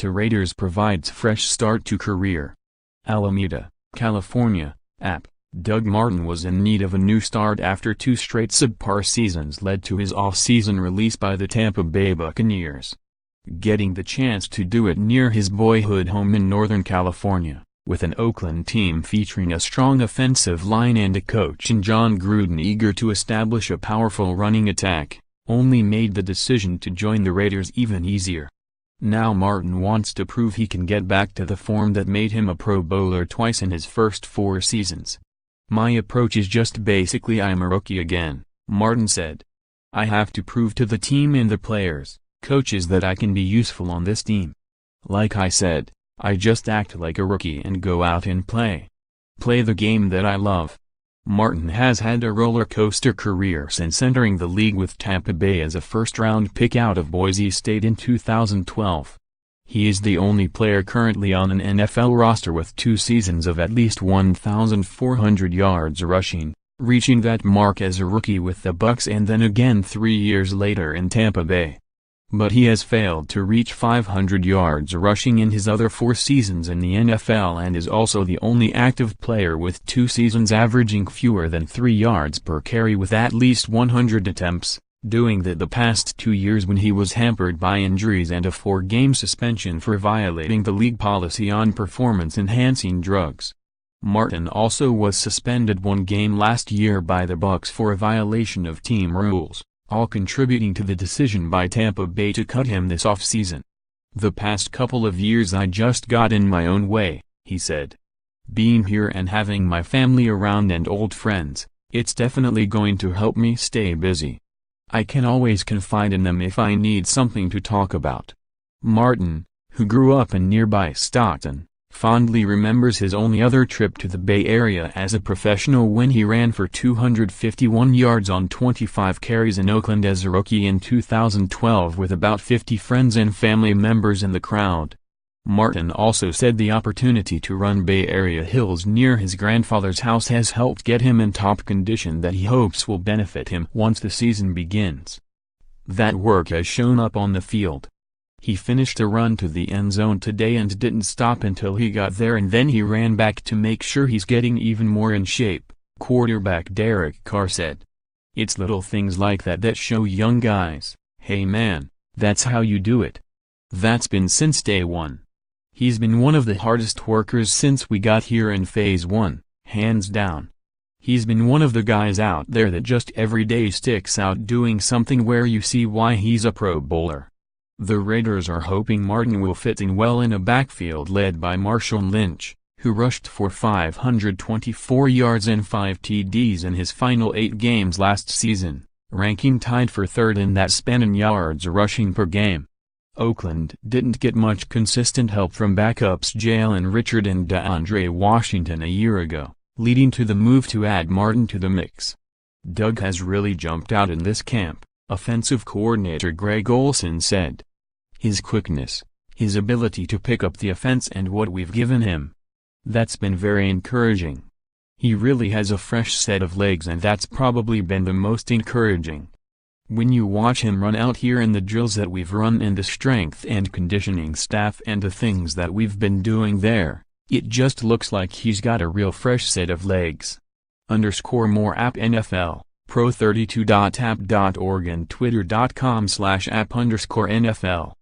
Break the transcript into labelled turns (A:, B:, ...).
A: to Raiders provides fresh start to career. Alameda, California, App. Doug Martin was in need of a new start after 2 straight subpar seasons led to his off-season release by the Tampa Bay Buccaneers. Getting the chance to do it near his boyhood home in Northern California, with an Oakland team featuring a strong offensive line and a coach in Jon Gruden eager to establish a powerful running attack, only made the decision to join the Raiders even easier. Now Martin wants to prove he can get back to the form that made him a Pro Bowler twice in his first 4 seasons. "My approach is just basically I'm a rookie again," Martin said. "I have to prove to the team and the players, coaches that I can be useful on this team. Like I said, I just act like a rookie and go out and play the game that I love." Martin has had a roller coaster career since entering the league with Tampa Bay as a first-round pick out of Boise State in 2012. He is the only player currently on an NFL roster with 2 seasons of at least 1,400 yards rushing, reaching that mark as a rookie with the Bucs and then again 3 years later in Tampa Bay. But he has failed to reach 500 yards rushing in his other 4 seasons in the NFL and is also the only active player with 2 seasons averaging fewer than 3 yards per carry with at least 100 attempts, doing that the past 2 years when he was hampered by injuries and a 4-game suspension for violating the league policy on performance-enhancing drugs. Martin also was suspended 1 game last year by the Bucs for a violation of team rules, all contributing to the decision by Tampa Bay to cut him this offseason. "The past couple of years I just got in my own way," he said. "Being here and having my family around and old friends, it's definitely going to help me stay busy. I can always confide in them if I need something to talk about." Martin, who grew up in nearby Stockton, fondly remembers his only other trip to the Bay Area as a professional when he ran for 251 yards on 25 carries in Oakland as a rookie in 2012 with about 50 friends and family members in the crowd. Martin also said the opportunity to run Bay Area hills near his grandfather's house has helped get him in top condition that he hopes will benefit him once the season begins. That work has shown up on the field. He finished a run to the end zone today and didn't stop until he got there and then he ran back to make sure he's getting even more in shape, quarterback Derek Carr said. "It's little things like that that show young guys, hey man, that's how you do it. That's been since day one. He's been one of the hardest workers since we got here in phase 1, hands down. He's been one of the guys out there that just every day sticks out doing something where you see why he's a Pro Bowler." The Raiders are hoping Martin will fit in well in a backfield led by Marshawn Lynch, who rushed for 524 yards and 5 TDs in his final 8 games last season, ranking tied for 3rd in that span in yards rushing per game. Oakland didn't get much consistent help from backups Jalen Richard and DeAndre Washington a year ago, leading to the move to add Martin to the mix. "Doug has really jumped out in this camp," offensive coordinator Greg Olsen said. "His quickness, his ability to pick up the offense and what we've given him. That's been very encouraging. He really has a fresh set of legs and that's probably been the most encouraging. When you watch him run out here in the drills that we've run and the strength and conditioning staff and the things that we've been doing there, it just looks like he's got a real fresh set of legs." _more app NFL, pro32.app.org and twitter.com/app_NFL.